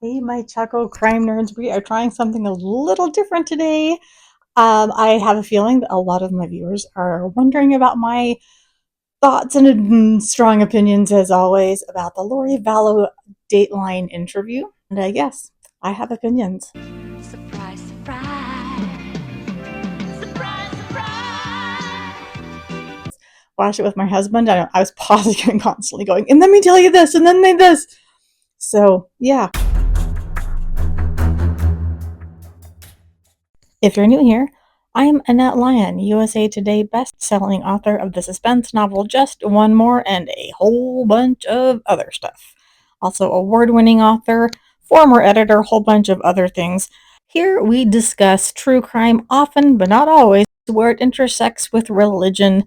Hey, my Choco crime nerds, we are trying something a little different today. I have a feeling that a lot of my viewers are wondering about my thoughts and strong opinions, as always, about the Lori Vallow Dateline interview. And yes, I have opinions. Surprise, surprise. Surprise, surprise. Watch it with my husband. I was pausing and constantly going, and let me tell you this, and then this. So, yeah. If you're new here, I'm Annette Lyon, USA Today best-selling author of the suspense novel Just One More and a whole bunch of other stuff. Also award-winning author, former editor, a whole bunch of other things. Here we discuss true crime often, but not always, where it intersects with religion.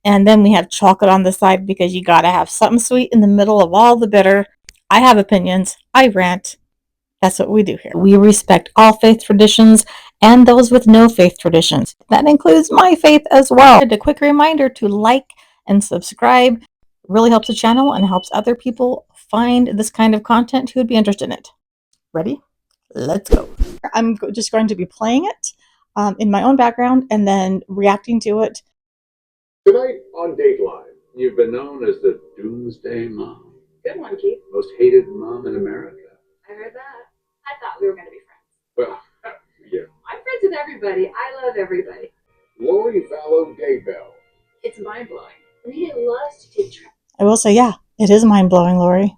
And then we have chocolate on the side because you gotta have something sweet in the middle of all the bitter. I have opinions. I rant. That's what we do here. We respect all faith traditions and those with no faith traditions. That includes my faith as well. A quick reminder to like and subscribe. It really helps the channel and helps other people find this kind of content who would be interested in it. Ready? Let's go. I'm just going to be playing it in my own background and then reacting to it. Tonight on Dateline, you've been known as the Doomsday Mom. Good one, Keith. Most hated mom in America. I heard that. I thought we were going to be friends. Well, yeah. I'm friends with everybody. I love everybody. Lori Vallow Daybell. It's mind-blowing. Rita loves to take trips. I will say, yeah, it is mind-blowing, Lori.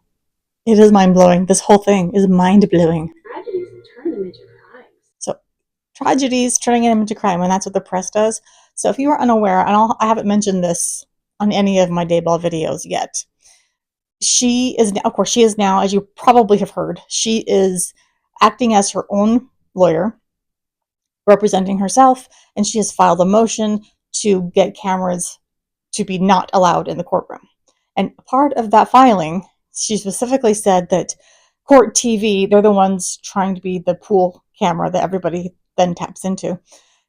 It is mind-blowing. This whole thing is mind-blowing. Tragedies and turn them into crimes. So, tragedies turning them into crime, and that's what the press does. So if you are unaware, and I haven't mentioned this on any of my Daybell videos yet, she is now, as you probably have heard, she is acting as her own lawyer, representing herself, and she has filed a motion to get cameras to be not allowed in the courtroom. And part of that filing, she specifically said that Court TV, they're the ones trying to be the pool camera that everybody then taps into.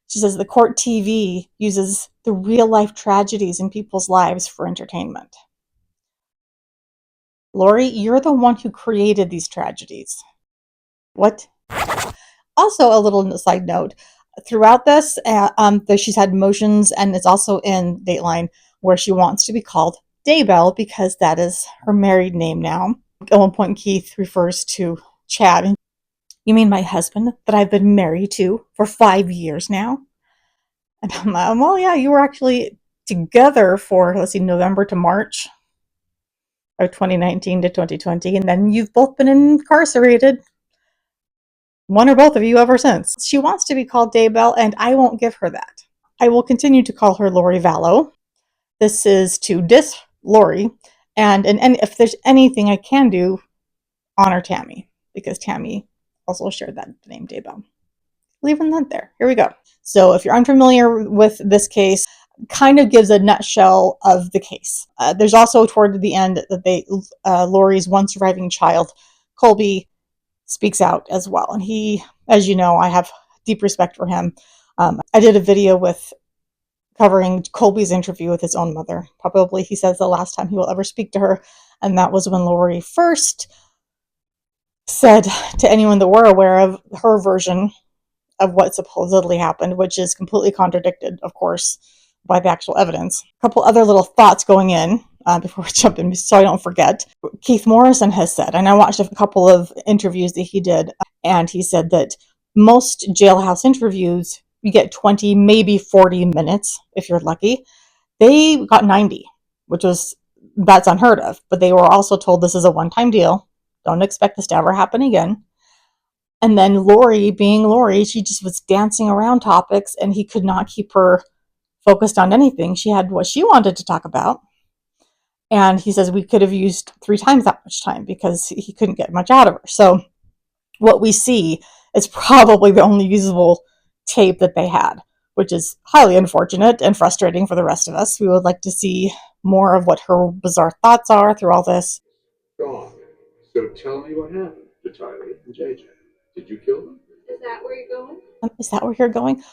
She says the Court TV uses the real-life tragedies in people's lives for entertainment. Lori, you're the one who created these tragedies. What? Also, a little side note, throughout this, she's had motions, and it's also in Dateline, where she wants to be called Daybell because that is her married name now. At one point, Keith refers to Chad. You mean my husband that I've been married to for 5 years now? And I'm like, well, yeah, you were actually together for, November to March of 2019 to 2020, and then you've both been incarcerated, one or both of you, ever since. She wants to be called Daybell, and I won't give her that. I will continue to call her Lori Vallow. This is to diss Lori, and if there's anything I can do, honor Tammy, because Tammy also shared that name Daybell. Leaving that there. Here we go. So if you're unfamiliar with this case, kind of gives a nutshell of the case. There's also toward the end that Lori's one surviving child, Colby, speaks out as well. And he, as you know, I have deep respect for him. I did a video covering Colby's interview with his own mother. Probably, he says, the last time he will ever speak to her. And that was when Lori first said to anyone that were aware of her version of what supposedly happened, which is completely contradicted, of course, by the actual evidence. A couple other little thoughts going in before we jump in, so I don't forget. Keith Morrison has said, and I watched a couple of interviews that he did, and he said that most jailhouse interviews, you get 20, maybe 40 minutes, if you're lucky. They got 90, that's unheard of, but they were also told this is a one-time deal. Don't expect this to ever happen again. And then Lori, being Lori, she just was dancing around topics, and he could not keep her focused on anything. She had what she wanted to talk about. And he says we could have used 3 times that much time because he couldn't get much out of her. So what we see is probably the only usable tape that they had, which is highly unfortunate and frustrating for the rest of us. We would like to see more of what her bizarre thoughts are through all this. Gone. So tell me what happened to Tyler and JJ. Did you kill them? Is that where you're going? Is that where you're going?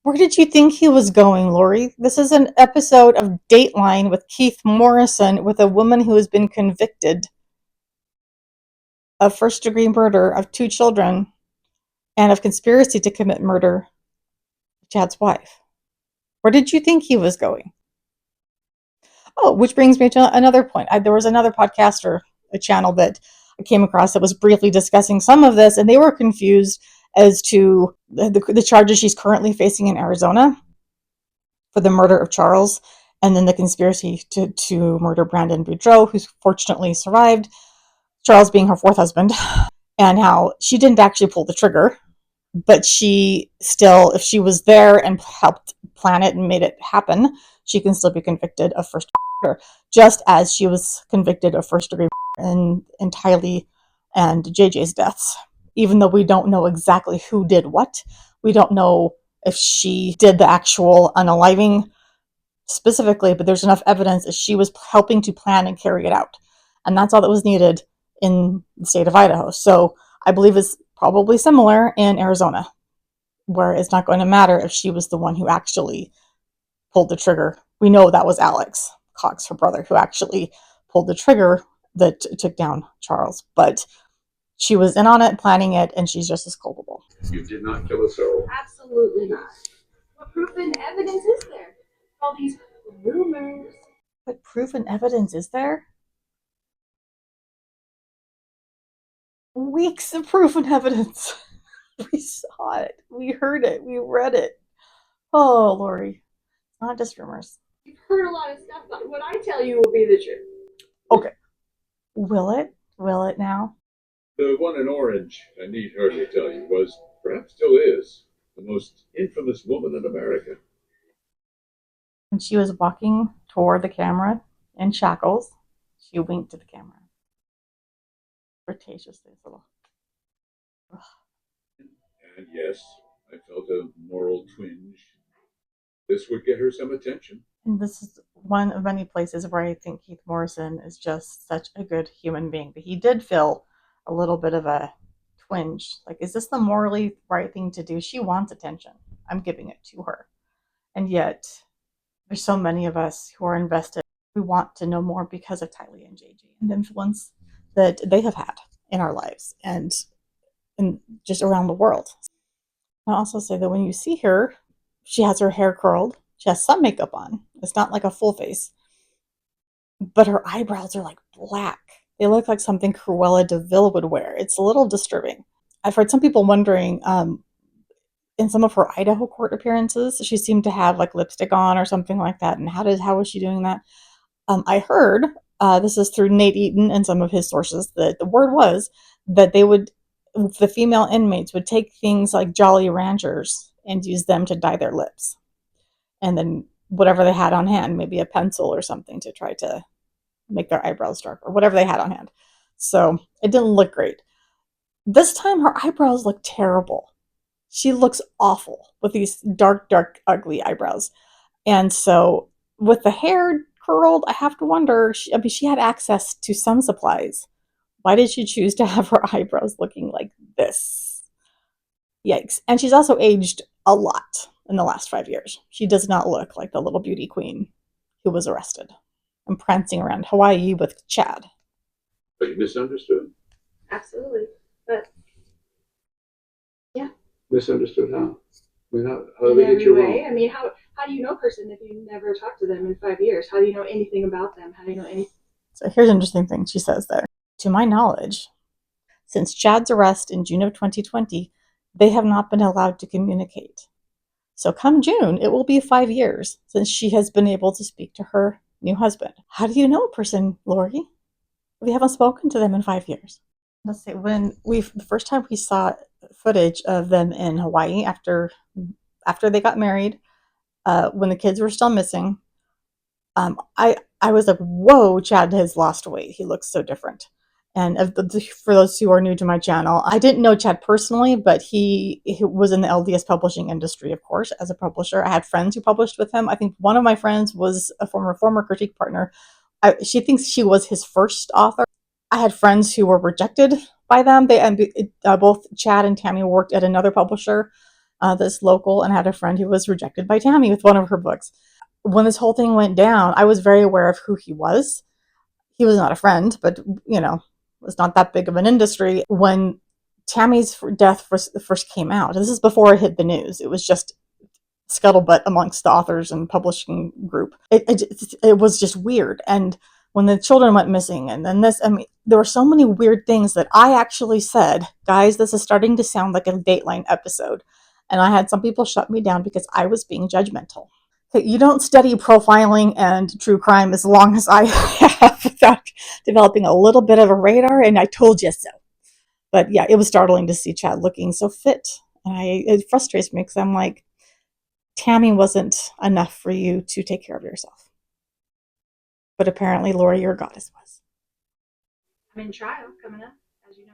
Where did you think he was going, Lori? This is an episode of Dateline with Keith Morrison, with a woman who has been convicted of first-degree murder of 2 children and of conspiracy to commit murder of Chad's wife. Where did you think he was going? Oh, which brings me to another point. There was another podcast or a channel that I came across that was briefly discussing some of this, and they were confused as to the charges she's currently facing in Arizona for the murder of Charles, and then the conspiracy to murder Brandon Boudreaux, who's fortunately survived, Charles being her 4th husband, and how she didn't actually pull the trigger, but she still, if she was there and helped plan it and made it happen, she can still be convicted of first degree murder, just as she was convicted of first degree murder in Tylee and JJ's deaths. Even though we don't know exactly who did what, we don't know if she did the actual unaliving specifically, but there's enough evidence that she was helping to plan and carry it out. And that's all that was needed in the state of Idaho. So I believe it's probably similar in Arizona, where it's not going to matter if she was the one who actually pulled the trigger. We know that was Alex Cox, her brother, who actually pulled the trigger that took down Charles. But she was in on it, planning it, and she's just as culpable. You did not kill a soul. Absolutely not. What proof and evidence is there? All these rumors. What proof and evidence is there? Weeks of proof and evidence. We saw it. We heard it. We read it. Oh, Lori. Not just rumors. You've heard a lot of stuff, but what I tell you will be the truth. Okay. Will it? Will it now? The one in orange, I need hardly tell you, was, perhaps still is, the most infamous woman in America. When she was walking toward the camera in shackles, she winked to the camera. Flirtatiously, little. Ugh. And yes, I felt a moral twinge. This would get her some attention. And this is one of many places where I think Keith Morrison is just such a good human being. But he did feel a little bit of a twinge. Like, is this the morally right thing to do? She wants attention. I'm giving it to her. And yet, there's so many of us who are invested. We want to know more because of Tylee and JJ and the influence that they have had in our lives and just around the world. I'll also say that when you see her, she has her hair curled. She has some makeup on. It's not like a full face. But her eyebrows are like black. They look like something Cruella de Vil would wear. It's a little disturbing. I've heard some people wondering, in some of her Idaho court appearances, she seemed to have like lipstick on or something like that. And how was she doing that? I heard, this is through Nate Eaton and some of his sources, that the word was that the female inmates would take things like Jolly Ranchers and use them to dye their lips. And then whatever they had on hand, maybe a pencil or something to try to make their eyebrows dark or whatever they had on hand. So it didn't look great. This time her eyebrows look terrible. She looks awful with these dark, ugly eyebrows. And so with the hair curled, I have to wonder, she had access to some supplies. Why did she choose to have her eyebrows looking like this? Yikes. And she's also aged a lot in the last 5 years. She does not look like the little beauty queen who was arrested and prancing around Hawaii with Chad. But you misunderstood. Absolutely. But Misunderstood how? I mean, how in did they get every you way, wrong? I mean, how do you know a person if you never talked to them in 5 years? How do you know anything about them? How do you know anything? So here's an interesting thing she says there. To my knowledge, since Chad's arrest in June of 2020, they have not been allowed to communicate. So come June, it will be 5 years since she has been able to speak to her new husband. How do you know a person, Lori? We haven't spoken to them in 5 years. Let's see, the first time we saw footage of them in Hawaii after they got married, when the kids were still missing, I was like, whoa, Chad has lost weight. He looks so different. And for those who are new to my channel, I didn't know Chad personally, but he was in the LDS publishing industry, of course, as a publisher. I had friends who published with him. I think one of my friends was a former critique partner. She thinks she was his first author. I had friends who were rejected by them. Both Chad and Tammy worked at another publisher that's local, and had a friend who was rejected by Tammy with one of her books. When this whole thing went down, I was very aware of who he was. He was not a friend, but was not that big of an industry. When Tammy's death first came out, this is before it hit the news. It was just scuttlebutt amongst the authors and publishing group. It was just weird. And when the children went missing, and then this, I mean, there were so many weird things that I actually said, guys, this is starting to sound like a Dateline episode. And I had some people shut me down because I was being judgmental. You don't study profiling and true crime as long as I have without developing a little bit of a radar, and I told you so. But yeah, it was startling to see Chad looking so fit. And it frustrates me because I'm like, Tammy wasn't enough for you to take care of yourself. But apparently, Lori, your goddess, was. I'm in trial coming up, as you know.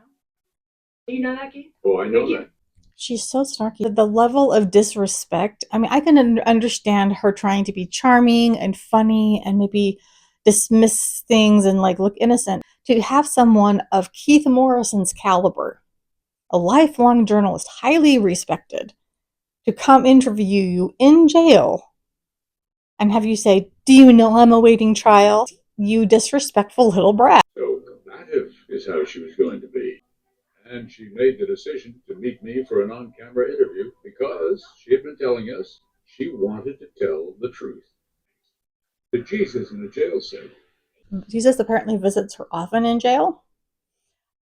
Do you know that, Keith? Oh, I know that. She's so snarky. The level of disrespect. I mean, I can understand her trying to be charming and funny and maybe dismiss things and like look innocent. To have someone of Keith Morrison's caliber, a lifelong journalist, highly respected, to come interview you in jail and have you say, "Do you know I'm awaiting trial?" You disrespectful little brat. So combative is how she was going to be. And she made the decision to meet me for an on-camera interview because she had been telling us she wanted to tell the truth. To Jesus in a jail cell. Jesus apparently visits her often in jail.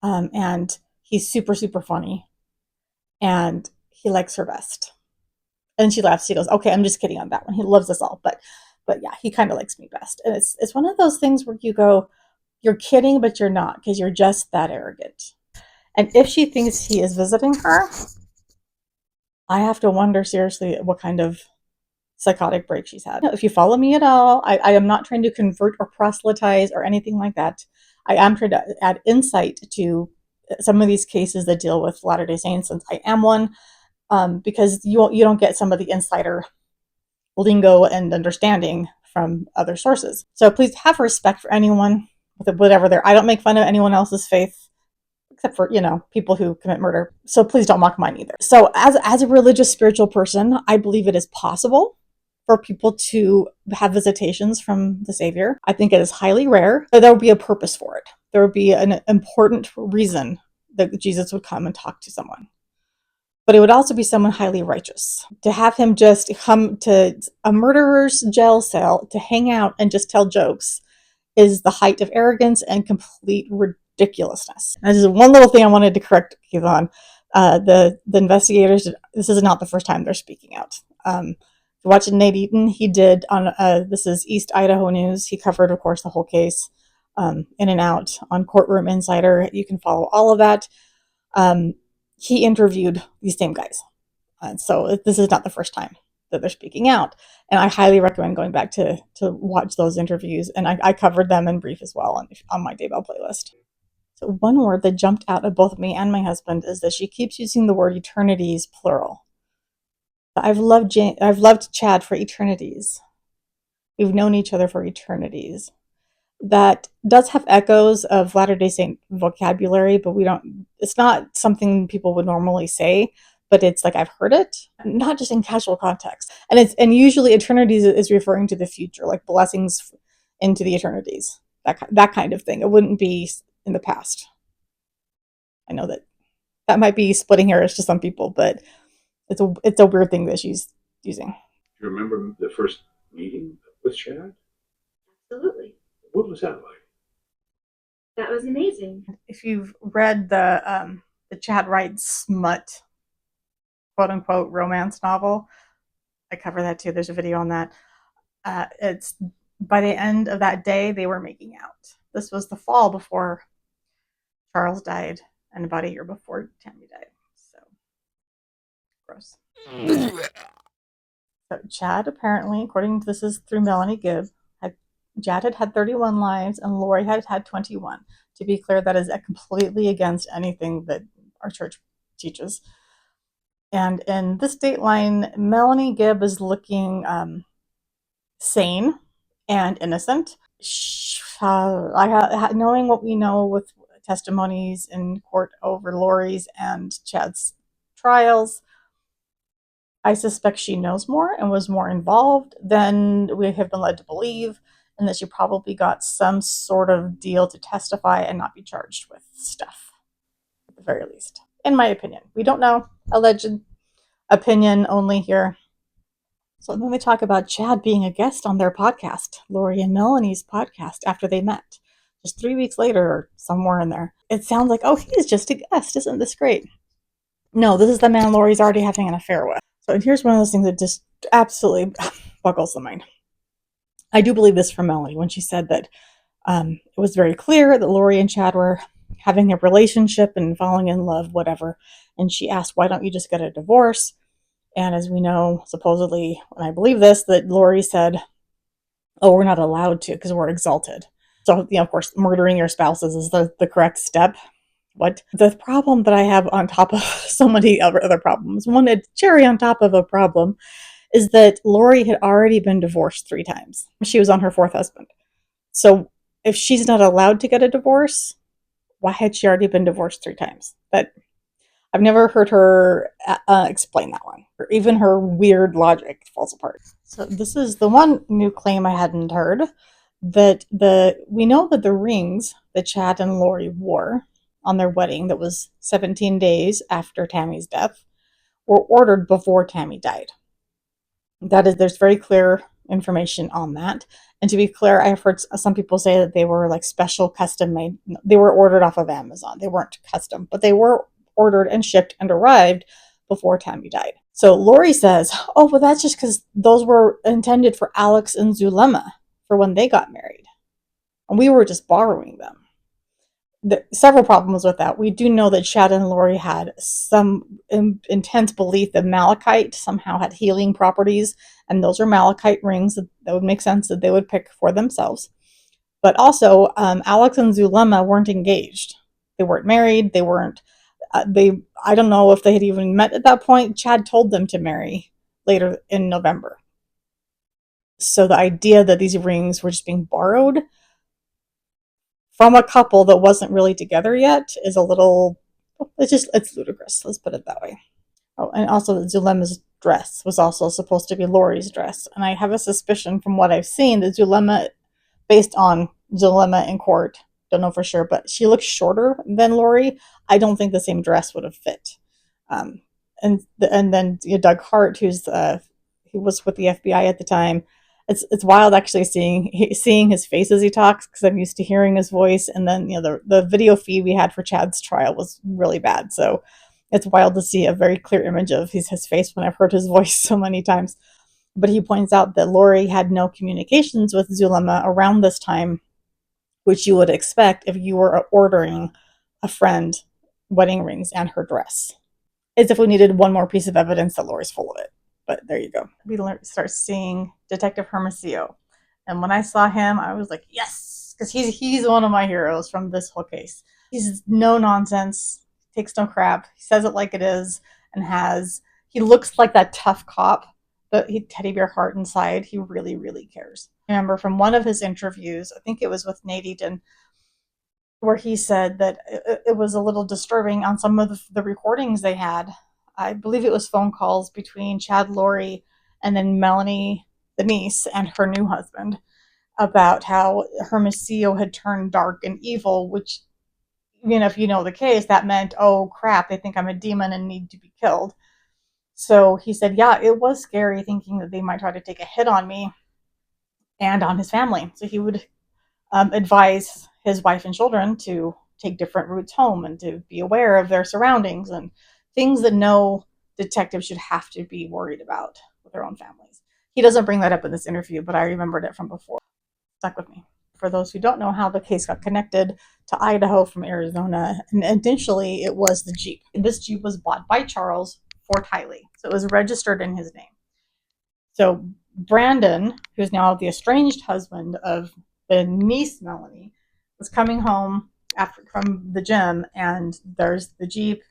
And he's super, super funny. And he likes her best. And she laughs. She goes, "Okay, I'm just kidding on that one. He loves us all. But yeah, he kind of likes me best." And it's one of those things where you go, you're kidding, but you're not, because you're just that arrogant. And if she thinks he is visiting her, I have to wonder seriously what kind of psychotic break she's had. If you follow me at all, I am not trying to convert or proselytize or anything like that. I am trying to add insight to some of these cases that deal with Latter-day Saints, since I am one, because you don't get some of the insider lingo and understanding from other sources. So please have respect for anyone with whatever they're. I don't make fun of anyone else's faith, except for, people who commit murder. So please don't mock mine either. So as a religious, spiritual person, I believe it is possible for people to have visitations from the Savior. I think it is highly rare, but there will be a purpose for it. There would be an important reason that Jesus would come and talk to someone. But it would also be someone highly righteous. To have him just come to a murderer's jail cell to hang out and just tell jokes is the height of arrogance and complete ridiculousness. And this is one little thing I wanted to correct Keith on. The investigators, this is not the first time they're speaking out. Watching Nate Eaton, he did on, this is East Idaho News. He covered, of course, the whole case, in and out on Courtroom Insider. You can follow all of that. He interviewed these same guys. So this is not the first time that they're speaking out. And I highly recommend going back to watch those interviews. And I covered them in brief as well on my Daybell playlist. So one word that jumped out at both me and my husband is that she keeps using the word eternities, plural. I've loved Chad for eternities. We've known each other for eternities. That does have echoes of Latter-day Saint vocabulary, but it's not something people would normally say, but it's like I've heard it, not just in casual context. And usually eternities is referring to the future, like blessings into the eternities, that kind of thing. It wouldn't be in the past. I know that might be splitting hairs to some people, but it's a weird thing that she's using. Do you remember the first meeting with Chad? Absolutely. What was that like? That was amazing. If you've read the Chad Wright smut, quote unquote, romance novel, I cover that too. There's a video on that. It's by the end of that day, they were making out. This was the fall before Charles died and about a year before Tammy died. So gross. So Chad apparently, according to this is through Melanie Gibb, Chad had 31 lives and Lori had 21. To be clear, that is completely against anything that our church teaches. And in this Dateline, Melanie Gibb is looking sane and innocent. Knowing what we know with testimonies in court over Lori's and Chad's trials, I suspect she knows more and was more involved than we have been led to believe. and that she probably got some sort of deal to testify and not be charged with stuff, at the very least. In my opinion. We don't know. Alleged opinion only here. So then they talk about Chad being a guest on their podcast, Lori and Melanie's podcast, after they met. Just 3 weeks later, or somewhere in there. It sounds like, oh, he's just a guest. Isn't this great? No, this is the man Lori's already having an affair with. So and here's one of those things that just absolutely buckles the mind. I do believe this from Melanie when she said that it was very clear that Lori and Chad were having a relationship and falling in love, whatever. And she asked, why don't you just get a divorce? And as we know, supposedly, and I believe this, that Lori said, oh, we're not allowed to because we're exalted. So, of course, murdering your spouses is the correct step. What? The problem that I have on top of so many other problems, one cherry on top of a problem, is that Lori had already been divorced 3 times. She was on her 4th husband. So if she's not allowed to get a divorce, why had she already been divorced 3 times? I've never heard her explain that one, or even her weird logic falls apart. So this is the one new claim I hadn't heard, that we know that the rings that Chad and Lori wore on their wedding, that was 17 days after Tammy's death, were ordered before Tammy died. There's very clear information on that. And to be clear, I've heard some people say that they were like special custom made. They were ordered off of Amazon. They weren't custom, but they were ordered and shipped and arrived before Tammy died. So Lori says, oh, well, that's just because those were intended for Alex and Zulema for when they got married. And we were just borrowing them. Several problems with that. We do know that Chad and Lori had some intense belief that malachite somehow had healing properties, and those are malachite rings that would make sense that they would pick for themselves. But also, Alex and Zulema weren't engaged. They weren't married. They weren't. I don't know if they had even met at that point. Chad told them to marry later in November. So the idea that these rings were just being borrowed from a couple that wasn't really together yet is a little, it's ludicrous. Let's put it that way. Oh, and also Zulema's dress was also supposed to be Lori's dress. And I have a suspicion from what I've seen that Zulema, based on Zulema in court, don't know for sure, but she looks shorter than Lori. I don't think the same dress would have fit. And then Doug Hart, who was with the FBI at the time. It's wild actually seeing his face as he talks, because I'm used to hearing his voice, and then the video feed we had for Chad's trial was really bad, so it's wild to see a very clear image of his face when I've heard his voice so many times. But he points out that Lori had no communications with Zulema around this time, which you would expect if you were ordering a friend wedding rings and her dress. As if we needed one more piece of evidence that Lori's full of it. But there you go. We start seeing Detective Hermosillo. And when I saw him, I was like, yes! Because he's one of my heroes from this whole case. He's no nonsense, takes no crap, he says it like it is, and he looks like that tough cop, but teddy bear heart inside. He really, really cares. I remember from one of his interviews, I think it was with Nate Eaton, where he said that it was a little disturbing on some of the recordings they had. I believe it was phone calls between Chad, Lori, and then Melanie, the niece, and her new husband, about how Hermosillo had turned dark and evil, which, if you know the case, that meant, oh crap, they think I'm a demon and need to be killed. So he said, yeah, it was scary thinking that they might try to take a hit on me and on his family. So he would advise his wife and children to take different routes home and to be aware of their surroundings and things that no detective should have to be worried about with their own families. He doesn't bring that up in this interview, but I remembered it from before. It stuck with me. For those who don't know how the case got connected to Idaho from Arizona, and initially it was the Jeep. This Jeep was bought by Charles for Tylee, so it was registered in his name. So Brandon, who's now the estranged husband of the niece Melanie, was coming home from the gym, and there's the Jeep,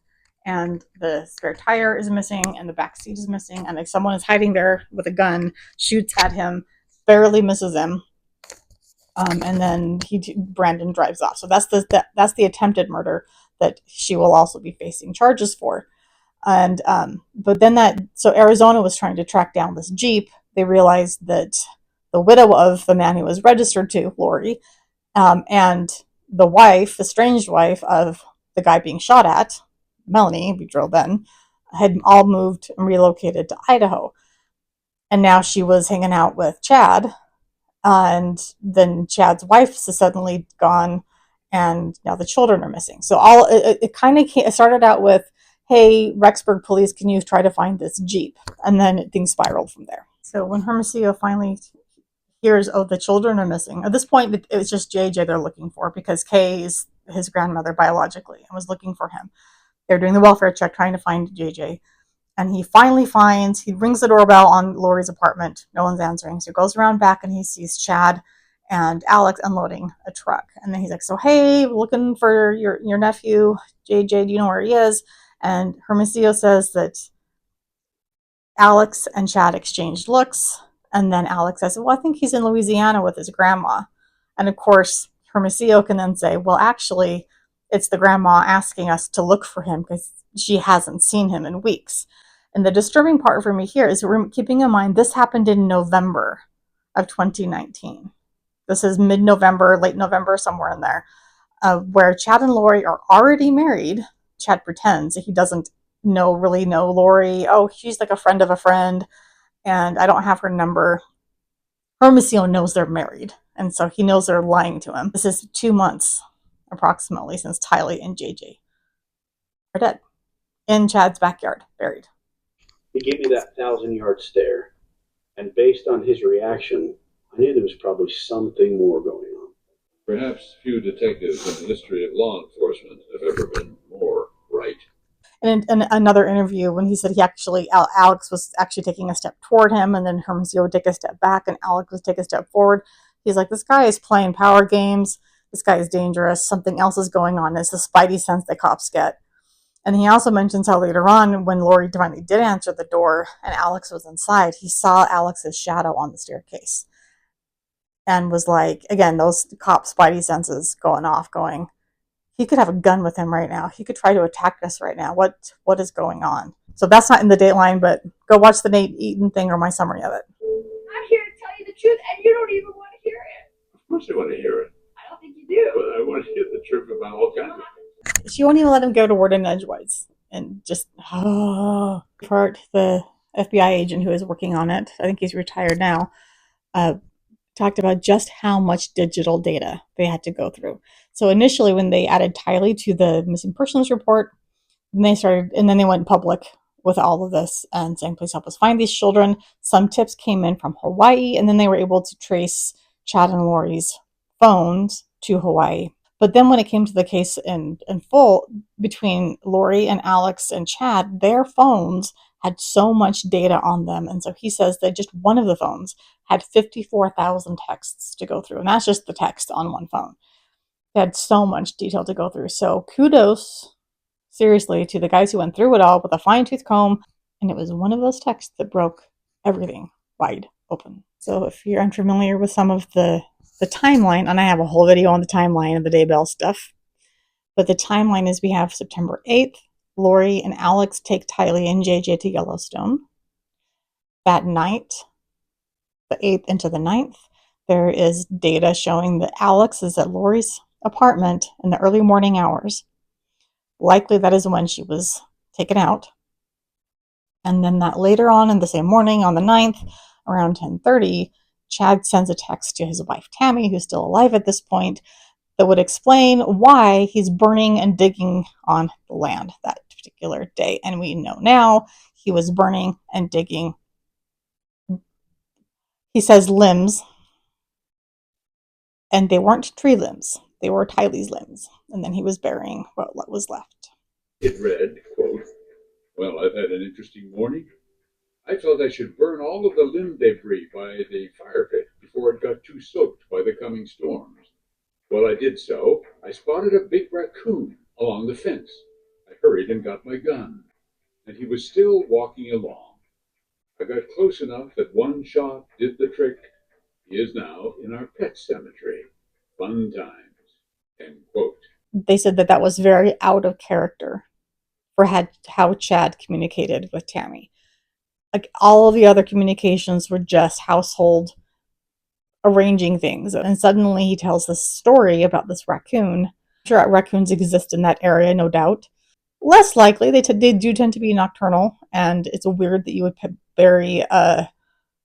and the spare tire is missing, and the back seat is missing, and someone is hiding there with a gun, shoots at him, barely misses him, and then Brandon drives off. So that's the attempted murder that she will also be facing charges for. And but then so Arizona was trying to track down this Jeep. They realized that the widow of the man who was registered to Lori, and the wife, estranged wife of the guy being shot at, Melanie, we drilled in, had all moved and relocated to Idaho. And now she was hanging out with Chad, and then Chad's wife is suddenly gone, and now the children are missing. So it kind of started out with, hey, Rexburg police, can you try to find this Jeep? And then things spiraled from there. So when Hermosillo finally hears, oh, the children are missing, at this point it was just JJ they're looking for, because Kay is his grandmother biologically and was looking for him. They're doing the welfare check trying to find JJ. And he rings the doorbell on Lori's apartment. No one's answering. So he goes around back and he sees Chad and Alex unloading a truck. And then he's like, so, hey, looking for your nephew, JJ, do you know where he is? And Hermosillo says that Alex and Chad exchanged looks. And then Alex says, well, I think he's in Louisiana with his grandma. And of course, Hermosillo can then say, well, actually, it's the grandma asking us to look for him because she hasn't seen him in weeks. And the disturbing part for me here is we're keeping in mind this happened in November of 2019. This is mid-November, late November, somewhere in there, where Chad and Lori are already married. Chad pretends he doesn't really know Lori. Oh, she's like a friend of a friend, and I don't have her number. Hermosillo knows they're married, and so he knows they're lying to him. This is 2 months, approximately, since Tylee and JJ are dead in Chad's backyard, buried. He gave me that 1,000-yard stare, and based on his reaction, I knew there was probably something more going on. Perhaps few detectives in the history of law enforcement have ever been more right. And in another interview, when he said Alex was actually taking a step toward him, and then Hermosillo would take a step back, and Alex would take a step forward, he's like, this guy is playing power games. This guy is dangerous. Something else is going on. It's the spidey sense that cops get. And he also mentions how later on, when Lori finally did answer the door and Alex was inside, he saw Alex's shadow on the staircase and was like, again, those cop spidey senses going off, going, he could have a gun with him right now. He could try to attack us right now. What is going on? So that's not in the Dateline, but go watch the Nate Eaton thing or my summary of it. I'm here to tell you the truth, and you don't even want to hear it. Of course I want to hear it. I don't think you do. But I want to hear the truth about all kinds of things. She won't even let him go to Warden Edgewise, and just part the FBI agent who is working on it, I think he's retired now, talked about just how much digital data they had to go through. So initially, when they added Tylee to the missing persons report, and then they went public with all of this and saying, please help us find these children. Some tips came in from Hawaii, and then they were able to trace Chad and Lori's phones to Hawaii. But then when it came to the case in full, between Lori and Alex and Chad, their phones had so much data on them. And so he says that just one of the phones had 54,000 texts to go through. And that's just the text on one phone. They had so much detail to go through. So kudos, seriously, to the guys who went through it all with a fine-tooth comb. And it was one of those texts that broke everything wide open. So if you're unfamiliar with some of the timeline, and I have a whole video on the timeline of the Daybell stuff, but the timeline is we have September 8th, Lori and Alex take Tylee and JJ to Yellowstone. That night, the 8th into the 9th, there is data showing that Alex is at Lori's apartment in the early morning hours. Likely that is when she was taken out. And then that later on in the same morning, on the 9th, around 10:30, Chad sends a text to his wife, Tammy, who's still alive at this point, that would explain why he's burning and digging on the land that particular day. And we know now he was burning and digging, he says, limbs. And they weren't tree limbs. They were Tylee's limbs. And then he was burying what was left. It read, quote, well, I've had an interesting morning. I felt I should burn all of the limb debris by the fire pit before it got too soaked by the coming storms. While I did so, I spotted a big raccoon along the fence. I hurried and got my gun, and he was still walking along. I got close enough that one shot did the trick. He is now in our pet cemetery. Fun times. End quote. They said that was very out of character for how Chad communicated with Tammy. Like all of the other communications were just household arranging things. And suddenly he tells this story about this raccoon. I'm sure raccoons exist in that area, no doubt. Less likely, they do tend to be nocturnal, and it's weird that you would bury a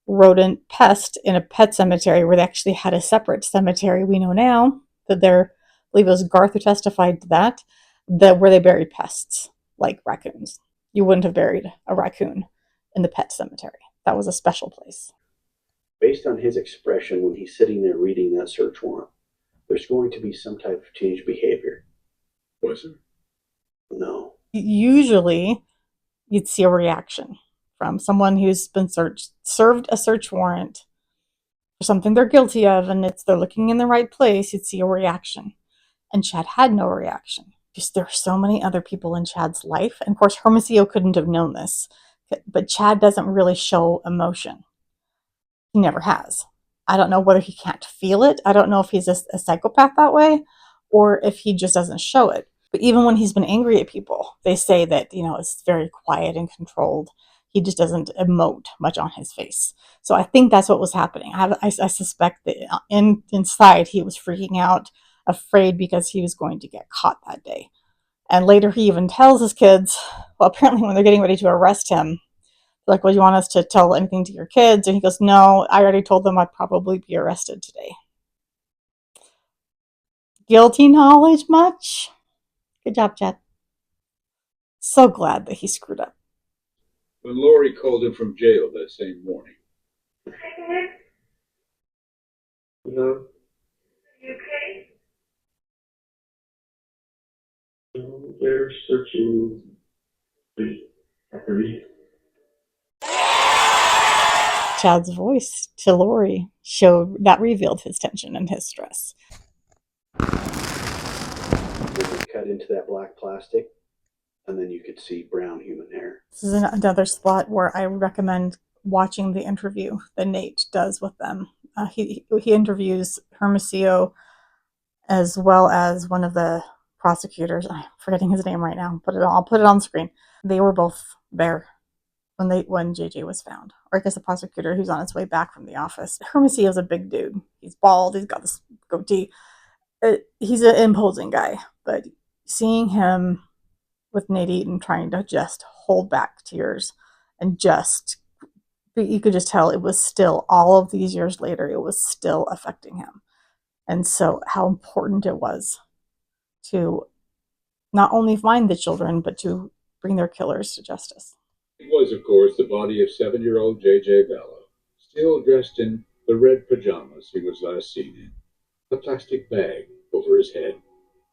rodent pest in a pet cemetery where they actually had a separate cemetery. We know now that I believe it was Garth who testified to that where they buried pests like raccoons. You wouldn't have buried a raccoon in the pet cemetery. That was a special place. Based on his expression when he's sitting there reading that search warrant, there's going to be some type of changed behavior. Was there? No. Usually, you'd see a reaction from someone who's been served a search warrant for something they're guilty of, and they're looking in the right place. You'd see a reaction, and Chad had no reaction. Just there are so many other people in Chad's life, and of course, Hermosillo couldn't have known this, but Chad doesn't really show emotion. He never has. I don't know whether he can't feel it. I don't know if he's a psychopath that way, or if he just doesn't show it. But even when he's been angry at people, they say that, it's very quiet and controlled. He just doesn't emote much on his face. So I think that's what was happening. I suspect that inside he was freaking out, afraid because he was going to get caught that day. And later he even tells his kids, well, apparently when they're getting ready to arrest him, like, well, you want us to tell anything to your kids? And he goes, no, I already told them I'd probably be arrested today. Guilty knowledge much? Good job, Chad. So glad that he screwed up. When Lori called him from jail that same morning. No. You okay? They're searching the property. Chad's voice to Lori revealed his tension and his stress. Cut into that black plastic, and then you could see brown human hair. This is another spot where I recommend watching the interview that Nate does with them. He interviews Hermosillo as well as one of the prosecutors. I'm forgetting his name right now, but I'll put it on the screen. They were both there when JJ was found. Or I guess the prosecutor who's on his way back from the office. Hermosillo's a big dude. He's bald. He's got this goatee. He's an imposing guy, but seeing him with Nate Eaton trying to just hold back tears and you could just tell it was still, all of these years later, it was still affecting him. And so how important it was to not only find the children, but to bring their killers to justice. It was, of course, the body of 7-year-old J.J. Vallow, still dressed in the red pajamas he was last seen in, a plastic bag over his head,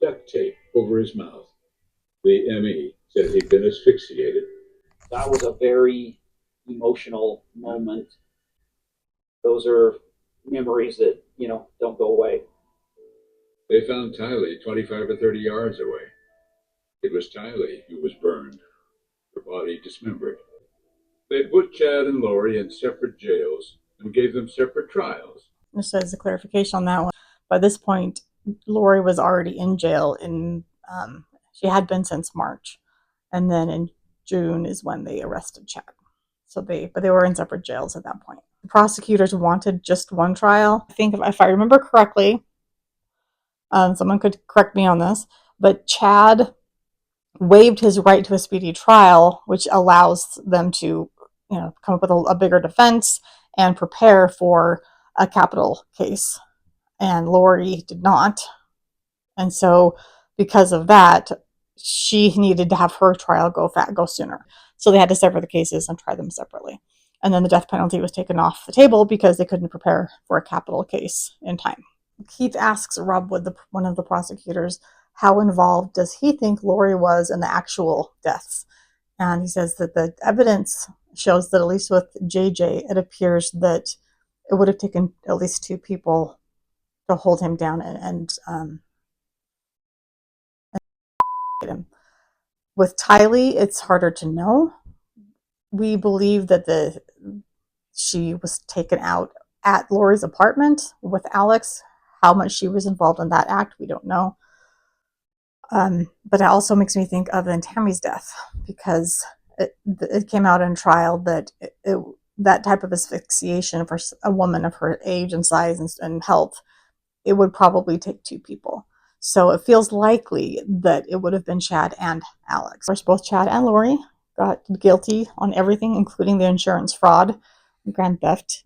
duct tape over his mouth. The M.E. said he'd been asphyxiated. That was a very emotional moment. Those are memories that, don't go away. They found Tylee 25 or 30 yards away. It was Tylee who was burned, her body dismembered. They put Chad and Lori in separate jails and gave them separate trials. Just as a clarification on that one, by this point, Lori was already in jail she had been since March. And then in June is when they arrested Chad. But they were in separate jails at that point. The prosecutors wanted just one trial. I think if I remember correctly, someone could correct me on this, but Chad waived his right to a speedy trial, which allows them to, come up with a bigger defense and prepare for a capital case. And Lori did not. And so because of that, she needed to have her trial go sooner. So they had to sever the cases and try them separately. And then the death penalty was taken off the table because they couldn't prepare for a capital case in time. Keith asks Rob Wood, one of the prosecutors, how involved does he think Lori was in the actual deaths? And he says that the evidence shows that, at least with JJ, it appears that it would have taken at least 2 people to hold him down and him. With Tylee, it's harder to know. We believe that she was taken out at Lori's apartment with Alex. How much she was involved in that act, we don't know. But it also makes me think of Tammy's death, because it came out in trial that that type of asphyxiation for a woman of her age and size and health, it would probably take two people. So it feels likely that it would have been Chad and Alex. Of course, both Chad and Lori got guilty on everything, including the insurance fraud and grand theft.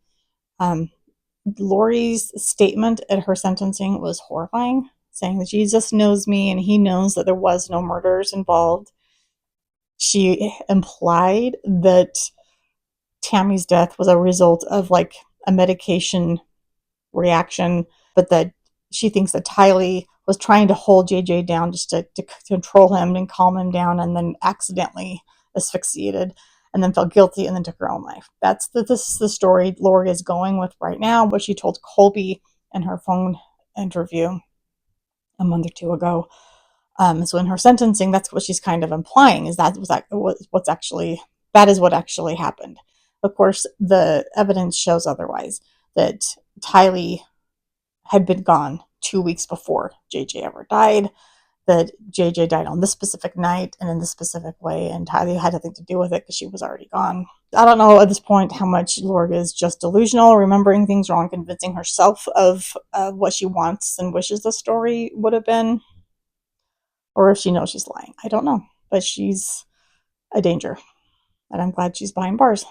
Lori's statement at her sentencing was horrifying, saying that Jesus knows me and he knows that there was no murders involved. She implied that Tammy's death was a result of like a medication reaction, but that she thinks that Tylee was trying to hold JJ down just to control him and calm him down, and then accidentally asphyxiated and then felt guilty and then took her own life. This is the story Lori is going with right now, what she told Colby in her phone interview a month or two ago. So in her sentencing, that's what she's kind of implying, is that what's actually, that is what actually happened. Of course, the evidence shows otherwise, that Tylee had been gone 2 weeks before JJ ever died, that JJ died on this specific night and in this specific way, and Tylee had nothing to do with it because she was already gone. I don't know at this point how much Lori is just delusional, remembering things wrong, convincing herself of what she wants and wishes the story would have been, or if she knows she's lying. I don't know, but she's a danger, and I'm glad she's behind bars.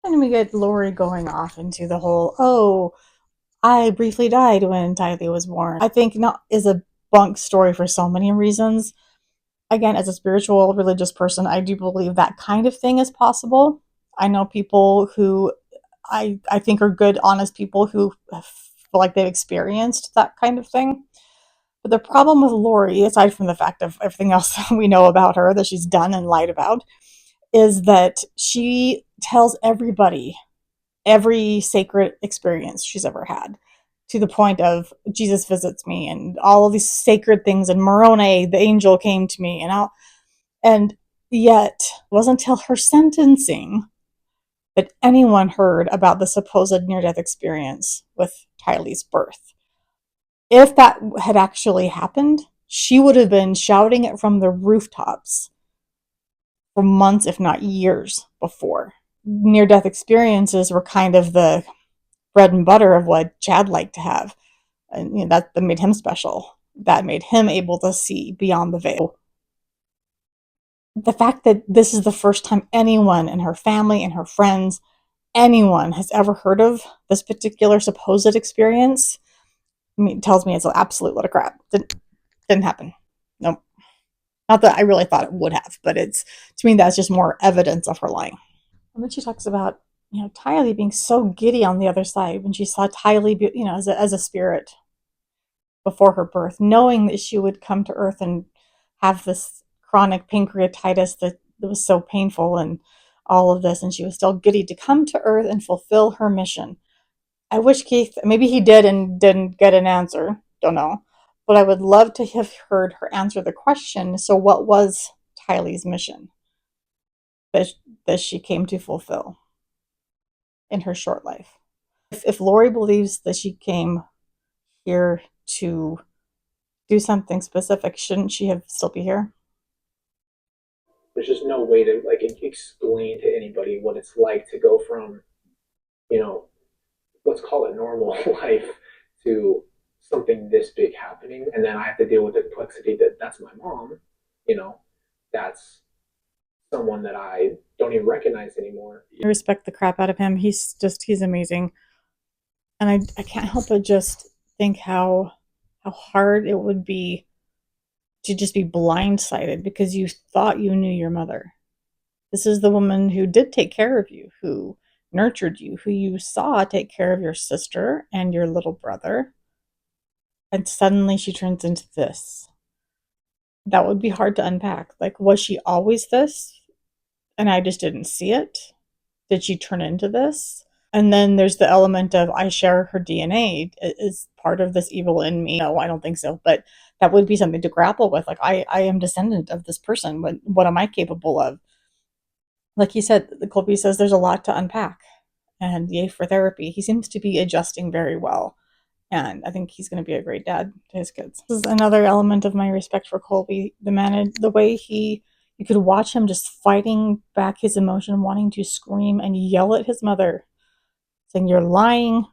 And we get Lori going off into the whole, oh, I briefly died when Tylee was born. I think not is a bunk story for so many reasons. Again, as a spiritual, religious person, I do believe that kind of thing is possible. I know people who I think are good, honest people who feel like they've experienced that kind of thing. But the problem with Lori, aside from the fact of everything else we know about her that she's done and lied about, is that she tells everybody every sacred experience she's ever had, to the point of Jesus visits me and all of these sacred things, and Moroni, the angel, came to me, and yet it wasn't until her sentencing that anyone heard about the supposed near-death experience with Tylee's birth. If that had actually happened, she would have been shouting it from the rooftops for months, if not years, before. Near-death experiences were kind of the bread and butter of what Chad liked to have. And that made him special. That made him able to see beyond the veil. The fact that this is the first time anyone in her family and her friends, anyone has ever heard of this particular supposed experience, tells me it's an absolute load of crap. Didn't happen. Nope. Not that I really thought it would have, but to me that's just more evidence of her lying. And then she talks about, Tylee being so giddy on the other side when she saw Tylee, as a spirit before her birth, knowing that she would come to Earth and have this chronic pancreatitis that was so painful and all of this, and she was still giddy to come to Earth and fulfill her mission. I wish Keith, maybe he did and didn't get an answer, don't know, but I would love to have heard her answer the question, so what was Tylee's mission that she came to fulfill in her short life? If Lori believes that she came here to do something specific, shouldn't she have still be here? There's just no way to explain to anybody what it's like to go from, let's call it normal life, to something this big happening, and then I have to deal with the complexity that that's my mom, that's someone that I don't even recognize anymore. I respect the crap out of him. He's amazing. And I can't help but just think how hard it would be to just be blindsided because you thought you knew your mother. This is the woman who did take care of you, who nurtured you, who you saw take care of your sister and your little brother. And suddenly she turns into this. That would be hard to unpack. Like, was she always this? And I just didn't see it? Did she turn into this? And then there's the element of I share her DNA. Is part of this evil in me? No, I don't think so. But that would be something to grapple with. Like, I am descendant of this person. What am I capable of? Like he said, Colby says there's a lot to unpack. And yay for therapy. He seems to be adjusting very well. And I think he's going to be a great dad to his kids. This is another element of my respect for Colby. The way he You could watch him just fighting back his emotion, wanting to scream and yell at his mother, saying, "You're lying.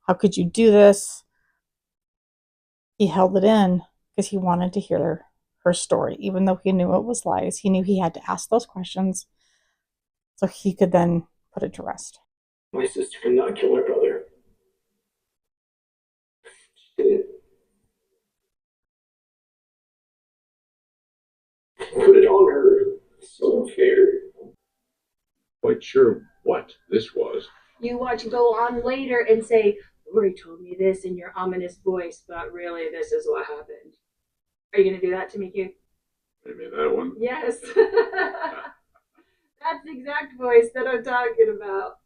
How could you do this?" He held it in because he wanted to hear her story, even though he knew it was lies. He knew he had to ask those questions so he could then put it to rest. My sister did not kill her brother. She didn't. Put it on her. So unfair. Quite sure what this was. You watch go on later and say, Lori told me this in your ominous voice, but really this is what happened. Are you going to do that to me, Keith? Maybe that one. Yes. That's the exact voice that I'm talking about.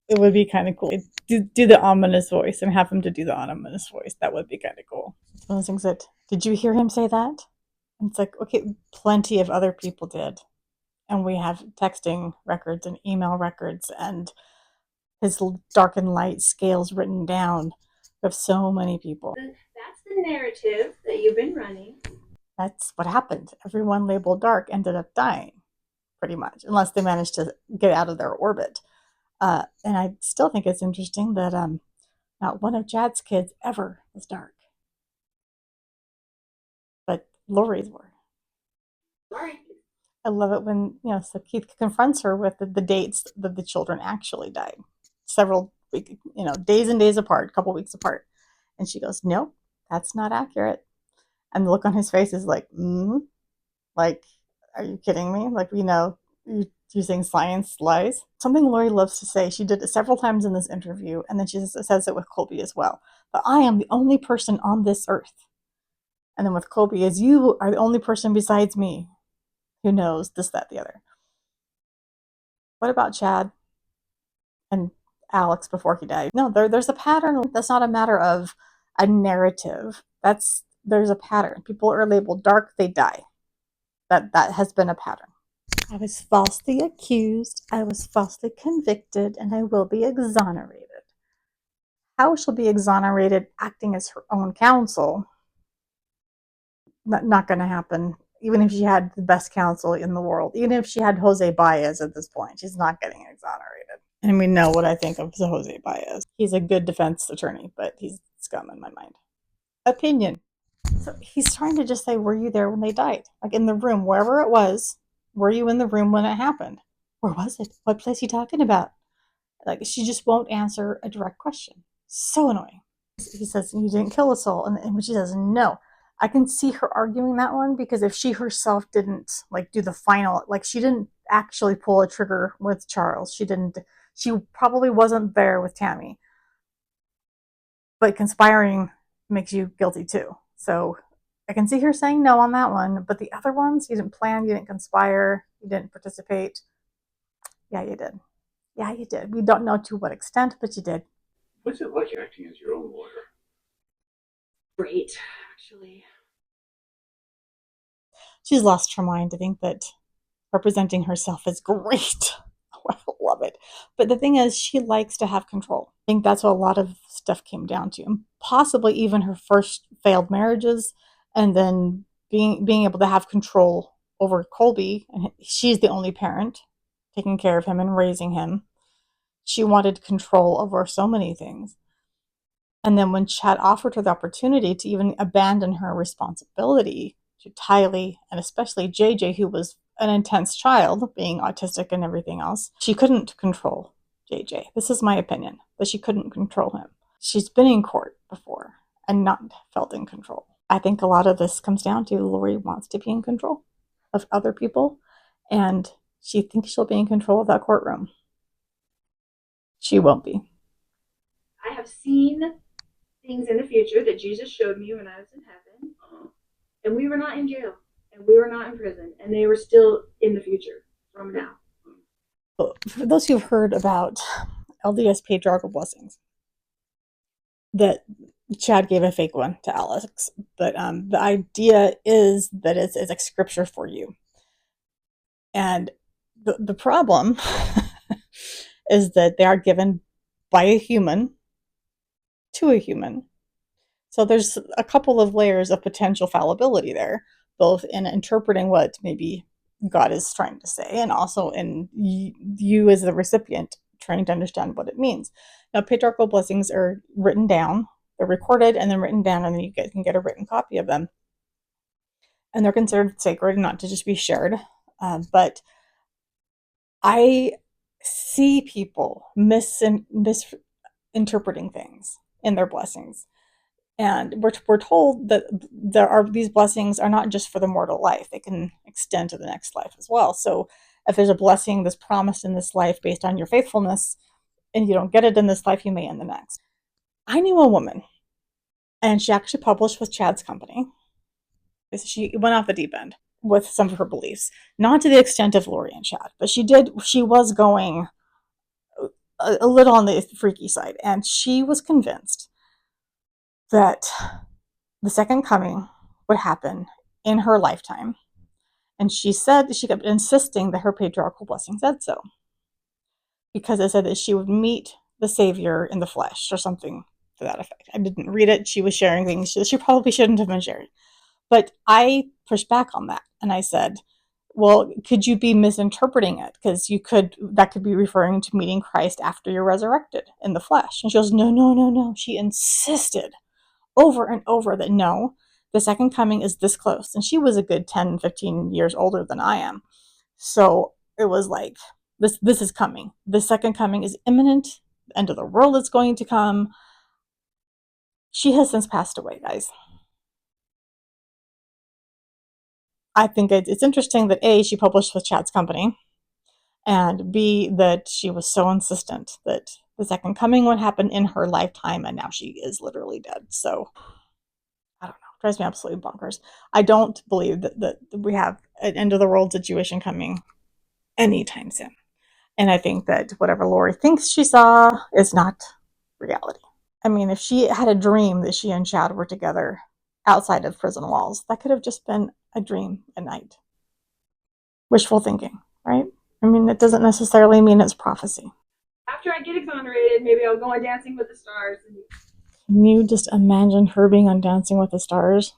It would be kind of cool. Do the ominous voice and have him to do the ominous voice. That would be kind of cool. One of those things that, did you hear him say that? And it's like, okay, plenty of other people did. And we have texting records and email records and his dark and light scales written down. We have so many people. That's the narrative that you've been running. That's what happened. Everyone labeled dark ended up dying, pretty much, unless they managed to get out of their orbit. And I still think it's interesting that not one of Chad's kids ever was dark. But Lori's were. Sorry. I love it when, so Keith confronts her with the dates that the children actually died. Several, days and days apart, a couple weeks apart. And she goes, "Nope, that's not accurate." And the look on his face is like, like, are you kidding me? Like, you're using science lies. Something Lori loves to say, she did it several times in this interview, and then she says it with Colby as well. But I am the only person on this earth. And then with Colby is, you are the only person besides me who knows this, that, the other. What about Chad and Alex before he died? No, there's a pattern. That's not a matter of a narrative. There's a pattern. People are labeled dark, they die. That has been a pattern. I was falsely accused, I was falsely convicted, and I will be exonerated. How she'll be exonerated acting as her own counsel? Not going to happen. Even if she had the best counsel in the world, even if she had Jose Baez at this point, she's not getting exonerated. And we know what I think of Jose Baez. He's a good defense attorney, but he's scum in my mind. Opinion. So he's trying to just say, were you there when they died? Like in the room, wherever it was, were you in the room when it happened? Where was it? What place are you talking about? Like, she just won't answer a direct question. So annoying. He says, you didn't kill a soul. And she says, no. I can see her arguing that one because if she herself didn't do the final, she didn't actually pull a trigger with Charles. She probably wasn't there with Tammy. But conspiring makes you guilty too. So I can see her saying no on that one. But the other ones, you didn't plan, you didn't conspire, you didn't participate. Yeah, you did. Yeah, you did. We don't know to what extent, but you did. What's it like acting as your own lawyer? Great, actually. She's lost her mind to think that representing herself is great. I love it. But the thing is, she likes to have control. I think that's what a lot of stuff came down to. And possibly even her first failed marriages, and then being able to have control over Colby. And she's the only parent taking care of him and raising him. She wanted control over so many things. And then when Chad offered her the opportunity to even abandon her responsibility to Tylee, and especially JJ, who was an intense child, being autistic and everything else, she couldn't control JJ. This is my opinion, that she couldn't control him. She's been in court before and not felt in control. I think a lot of this comes down to Lori wants to be in control of other people, and she thinks she'll be in control of that courtroom. She won't be. I have seen things in the future that Jesus showed me when I was in heaven, and we were not in jail, and we were not in prison, and they were still in the future from now. For those who've heard about LDS patriarchal blessings, that Chad gave a fake one to Alex, but the idea is that it's like scripture for you. And the problem is that they are given by a human to a human. So there's a couple of layers of potential fallibility there. both in interpreting what maybe God is trying to say, and also in you as the recipient trying to understand what it means. Now, patriarchal blessings are written down, they're recorded and then written down, and then you can get a written copy of them. And they're considered sacred, not to just be shared. But I see people misinterpreting things in their blessings. And we're told that these blessings are not just for the mortal life, they can extend to the next life as well. So if there's a blessing that's promised in this life based on your faithfulness, and you don't get it in this life, you may in the next. I knew a woman, and she actually published with Chad's company. She went off the deep end with some of her beliefs, not to the extent of Lori and Chad, but she was going a little on the freaky side, and she was convinced that the second coming would happen in her lifetime. And she said she kept insisting that her patriarchal blessing said so, because it said that she would meet the Savior in the flesh or something to that effect. I didn't read it. She was sharing things she probably shouldn't have been sharing. But I pushed back on that, and I said, well, could you be misinterpreting it? Because that could be referring to meeting Christ after you're resurrected in the flesh. And she goes, no, no, no, no. She insisted over and over that no, the second coming is this close. And she was a good 10, 15 years older than I am. So it was like, this is coming. The second coming is imminent. The end of the world is going to come. She has since passed away, guys. I think it's interesting that A, she published with Chad's company, and B, that she was so insistent that the second coming would happen in her lifetime, and now she is literally dead. So I don't know. It drives me absolutely bonkers. I don't believe that we have an end of the world situation coming anytime soon. And I think that whatever Lori thinks she saw is not reality. I mean, if she had a dream that she and Chad were together outside of prison walls, that could have just been a dream at night. Wishful thinking, right? I mean, it doesn't necessarily mean it's prophecy. After I get exonerated, maybe I'll go on Dancing with the Stars. Can you just imagine her being on Dancing with the Stars?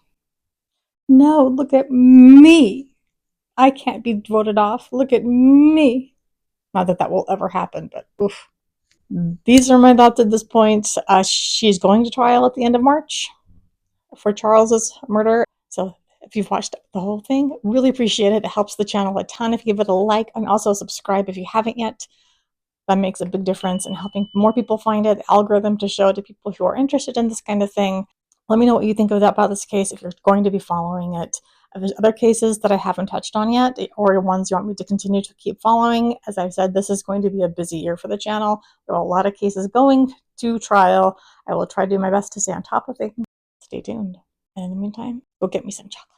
No, look at me. I can't be voted off. Look at me. Not that that will ever happen, but oof. These are my thoughts at this point. She's going to trial at the end of March for Charles's murder. So if you've watched the whole thing, really appreciate it. It helps the channel a ton if you give it a like, and also subscribe if you haven't yet. That makes a big difference in helping more people find it, the algorithm to show it to people who are interested in this kind of thing. Let me know what you think about this case, if you're going to be following it. If there's other cases that I haven't touched on yet, or ones you want me to continue to keep following, as I've said, this is going to be a busy year for the channel. There are a lot of cases going to trial. I will try to do my best to stay on top of things. Stay tuned. And in the meantime, go get me some chocolate.